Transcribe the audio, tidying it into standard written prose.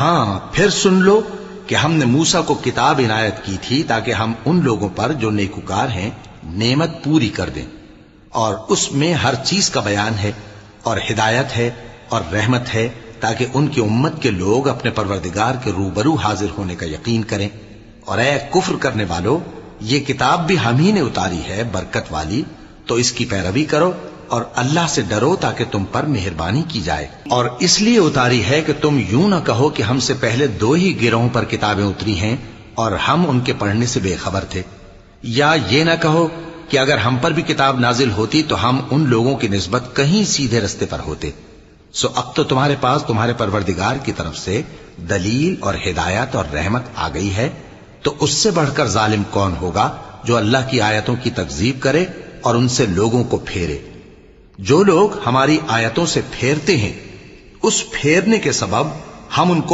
ہاں پھر سن لو کہ ہم نے موسیٰ کو کتاب عنایت کی تھی تاکہ ہم ان لوگوں پر جو نیکوکار ہیں نعمت پوری کر دیں، اور اس میں ہر چیز کا بیان ہے اور ہدایت ہے اور رحمت ہے، تاکہ ان کی امت کے لوگ اپنے پروردگار کے روبرو حاضر ہونے کا یقین کریں۔ اور اے کفر کرنے والو، یہ کتاب بھی ہم ہی نے اتاری ہے برکت والی، تو اس کی پیروی کرو اور اللہ سے ڈرو تاکہ تم پر مہربانی کی جائے۔ اور اس لیے اتاری ہے کہ تم یوں نہ کہو کہ ہم سے پہلے 2 ہی گروہوں پر کتابیں اتری ہیں اور ہم ان کے پڑھنے سے بے خبر تھے، یا یہ نہ کہو کہ اگر ہم پر بھی کتاب نازل ہوتی تو ہم ان لوگوں کی نسبت کہیں سیدھے رستے پر ہوتے۔ سو اب تو تمہارے پاس تمہارے پروردگار کی طرف سے دلیل اور ہدایت اور رحمت آ گئی ہے، تو اس سے بڑھ کر ظالم کون ہوگا جو اللہ کی آیتوں کی تکذیب کرے اور ان سے لوگوں کو پھیرے۔ جو لوگ ہماری آیتوں سے پھیرتے ہیں، اس پھیرنے کے سبب ہم ان کو